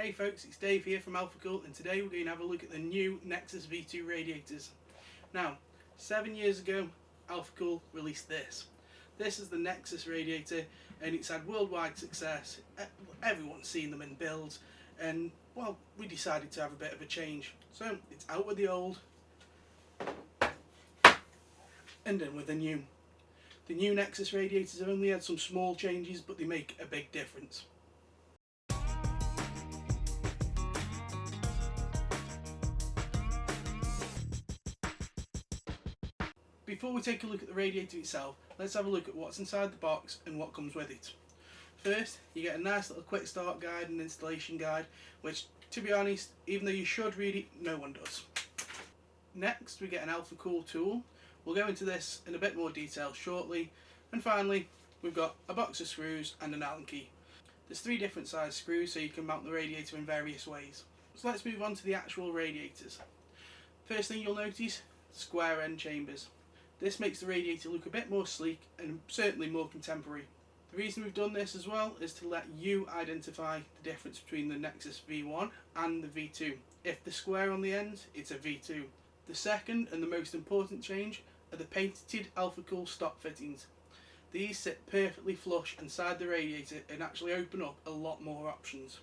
Hey folks, it's Dave here from Alphacool, and today we're going to have a look at the new NexXxoS V2 Radiators. Now, 7 years ago, Alphacool released this. This is the NexXxoS radiator, and it's had worldwide success. Everyone's seen them in builds, and well, we decided to have a bit of a change. So, it's out with the old, and in with the new. The new NexXxoS radiators have only had some small changes, but they make a big difference. Before we take a look at the radiator itself, let's have a look at what's inside the box and what comes with it. First, you get a nice little quick start guide and installation guide, which, to be honest, even though you should read it, no one does. Next, we get an Alphacool tool. We'll go into this in a bit more detail shortly. And finally, we've got a box of screws and an Allen key. There's 3 different size screws, so you can mount the radiator in various ways. So let's move on to the actual radiators. First thing you'll notice, square end chambers. This makes the radiator look a bit more sleek and certainly more contemporary. The reason we've done this as well is to let you identify the difference between the NexXxoS V1 and the V2. If the square on the end, it's a V2. The second and the most important change are the patented Alphacool stop fittings. These sit perfectly flush inside the radiator and actually open up a lot more options.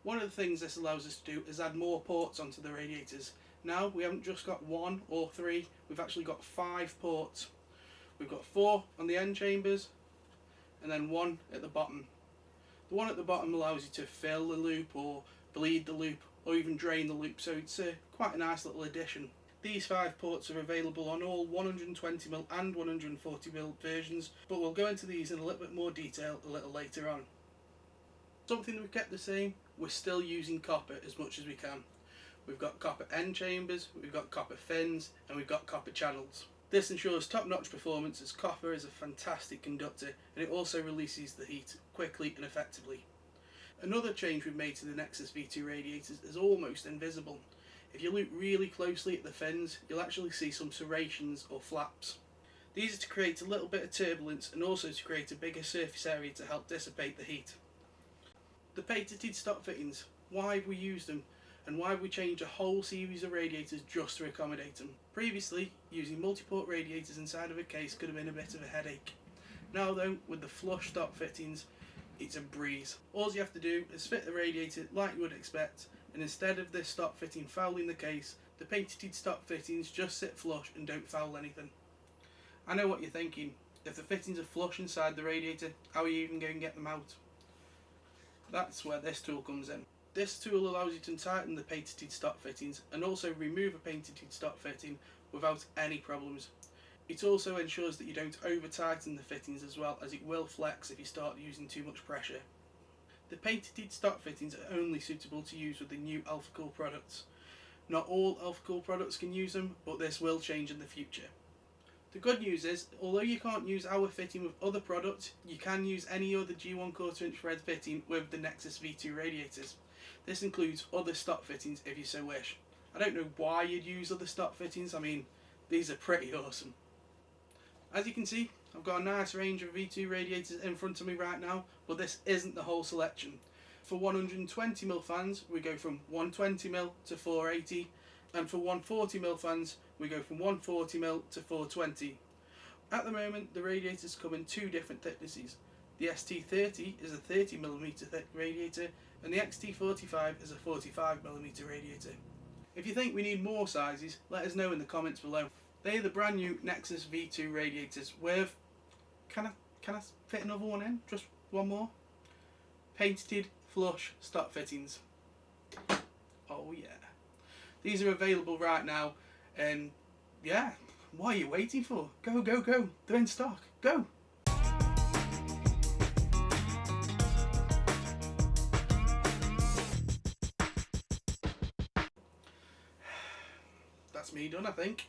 One of the things this allows us to do is add more ports onto the radiators. Now we haven't just got 1 or 3, we've actually got 5 ports. We've got 4 on the end chambers and then 1 at the bottom. The one at the bottom allows you to fill the loop or bleed the loop or even drain the loop, so it's quite a nice little addition. These 5 ports are available on all 120mm and 140mm versions, but we'll go into these in a little bit more detail a little later on. Something we've kept the same, we're still using copper as much as we can. We've got copper end chambers, we've got copper fins, and we've got copper channels. This ensures top-notch performance as copper is a fantastic conductor, and it also releases the heat quickly and effectively. Another change we've made to the NexXxoS V2 radiators is almost invisible. If you look really closely at the fins, you'll actually see some serrations or flaps. These are to create a little bit of turbulence and also to create a bigger surface area to help dissipate the heat. The patented stop fittings, why have we used them? And why have we changed a whole series of radiators just to accommodate them? Previously, using multi-port radiators inside of a case could have been a bit of a headache. Now though, with the flush stop fittings, it's a breeze. All you have to do is fit the radiator like you would expect, and instead of this stop fitting fouling the case, the patented stop fittings just sit flush and don't foul anything. I know what you're thinking, if the fittings are flush inside the radiator, how are you even going to get them out? That's where this tool comes in. This tool allows you to tighten the patented stop fittings and also remove a patented stop fitting without any problems. It also ensures that you don't over tighten the fittings as well, as it will flex if you start using too much pressure. The patented stop fittings are only suitable to use with the new Alphacool products. Not all Alphacool products can use them, but this will change in the future. The good news is, although you can't use our fitting with other products, you can use any other G1/4 inch thread fitting with the NexXxoS V2 radiators. This includes other stop fittings if you so wish. I don't know why you'd use other stop fittings, I mean, these are pretty awesome. As you can see, I've got a nice range of V2 radiators in front of me right now, but this isn't the whole selection. For 120mm fans, we go from 120mm to 480, and for 140mm fans, we go from 140mm to 420. At the moment, the radiators come in 2 different thicknesses. The ST30 is a 30mm thick radiator, and the XT45 is a 45mm radiator. If you think we need more sizes, let us know in the comments below. They are the brand new NexXxoS V2 radiators with, can I fit another one in? Just one more? Patented flush stop fittings. Oh yeah. These are available right now, and yeah, what are you waiting for? Go, go, go. They're in stock. Go! That's me done, I think.